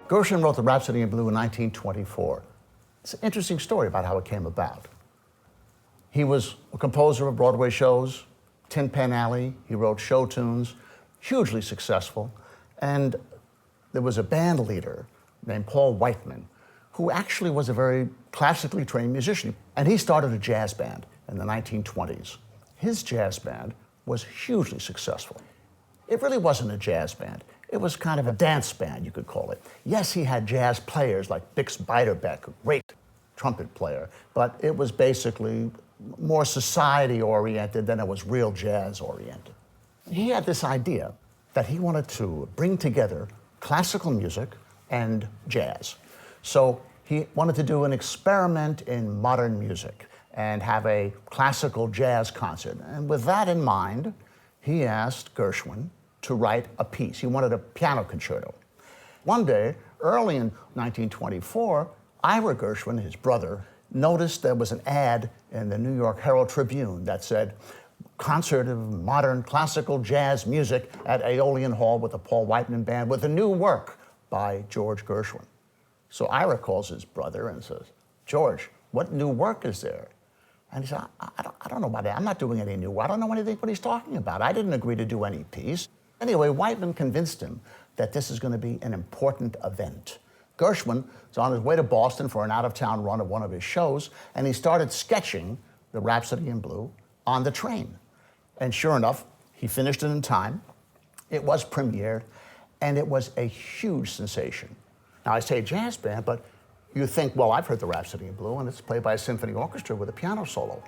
Gershwin wrote the Rhapsody in Blue in 1924. It's an interesting story about how it came about. He was a composer of Broadway shows, Tin Pan Alley, he wrote show tunes, hugely successful, and there was a band leader named Paul Whiteman, who actually was a very classically trained musician, and he started a jazz band in the 1920s. His jazz band was hugely successful. It really wasn't a jazz band. It was kind of a dance band, you could call it. Yes, he had jazz players like Bix Beiderbecke, a great trumpet player, but it was basically more society-oriented than it was real jazz-oriented. He had this idea that he wanted to bring together classical music and jazz. So he wanted to do an experiment in modern music and have a classical jazz concert. And with that in mind, he asked Gershwin to write a piece. He wanted a piano concerto. One day, early in 1924, Ira Gershwin, his brother, noticed there was an ad in the New York Herald Tribune that said, concert of modern classical jazz music at Aeolian Hall with the Paul Whiteman Band with a new work by George Gershwin. So Ira calls his brother and says, George, what new work is there? And he said, I don't know about that. I'm not doing any new work. I don't know anything what he's talking about. I didn't agree to do any piece. Anyway, Whiteman convinced him that this is going to be an important event. Gershwin was on his way to Boston for an out-of-town run of one of his shows, and he started sketching the Rhapsody in Blue on the train. And sure enough, he finished it in time. It was premiered, and it was a huge sensation. Now, I say jazz band, but you think, well, I've heard the Rhapsody in Blue, and it's played by a symphony orchestra with a piano solo.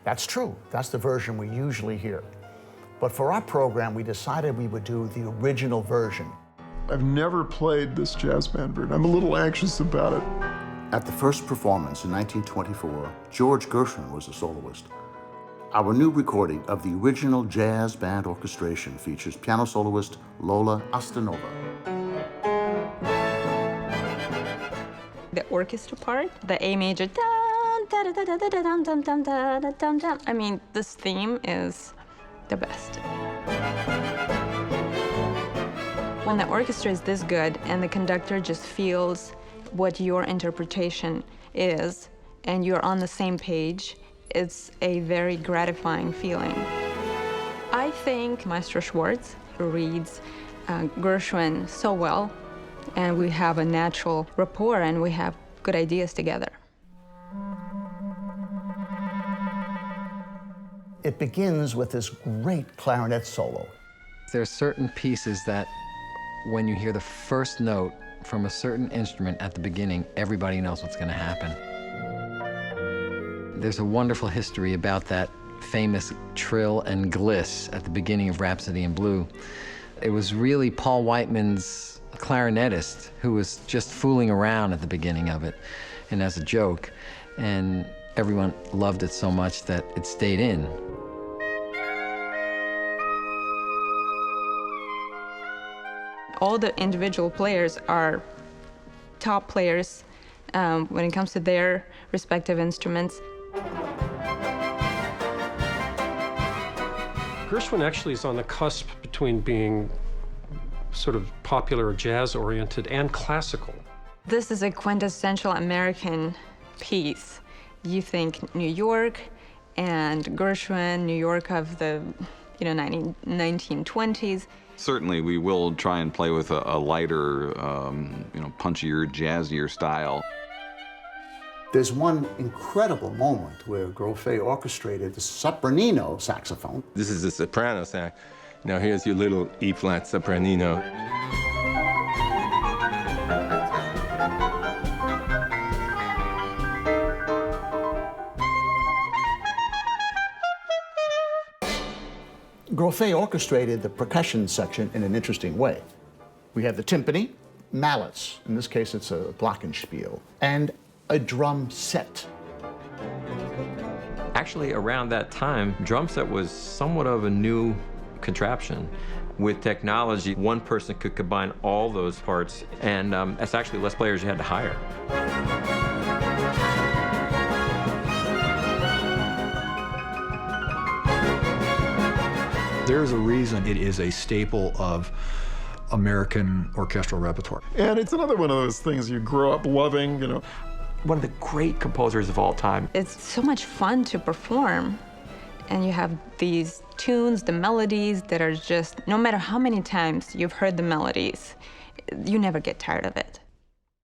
That's true. That's the version we usually hear. But for our program, we decided we would do the original version. I've never played this jazz band version. I'm a little anxious about it. At the first performance in 1924, George Gershwin was the soloist. Our new recording of the original jazz band orchestration features piano soloist Lola Astanova. The orchestra part, the A major, dun, da, da, da, da, da, dum, dum, dum, da, da, dum, dum. I mean, this theme is the best. When the orchestra is this good and the conductor just feels what your interpretation is and you're on the same page, it's a very gratifying feeling. I think Maestro Schwarz reads Gershwin so well, and we have a natural rapport and we have good ideas together. It begins with this great clarinet solo. There are certain pieces that when you hear the first note from a certain instrument at the beginning, everybody knows what's going to happen. There's a wonderful history about that famous trill and gliss at the beginning of Rhapsody in Blue. It was really Paul Whiteman's clarinetist who was just fooling around at the beginning of it and as a joke, and everyone loved it so much that it stayed in. All the individual players are top players when it comes to their respective instruments. Gershwin actually is on the cusp between being sort of popular or jazz-oriented and classical. This is a quintessential American piece. You think New York and Gershwin, New York of the 1920s. Certainly, we will try and play with a lighter, punchier, jazzier style. There's one incredible moment where Grofé orchestrated the sopranino saxophone. This is the soprano sax. Now here's your little E-flat sopranino. Grofé orchestrated the percussion section in an interesting way. We have the timpani, mallets, in this case it's a glockenspiel, and a drum set. Actually, around that time, drum set was somewhat of a new contraption. With technology, one person could combine all those parts, and that's actually less players you had to hire. There's a reason it is a staple of American orchestral repertoire. And it's another one of those things you grow up loving, you know. One of the great composers of all time. It's so much fun to perform. And you have these tunes, the melodies that are just, no matter how many times you've heard the melodies, you never get tired of it.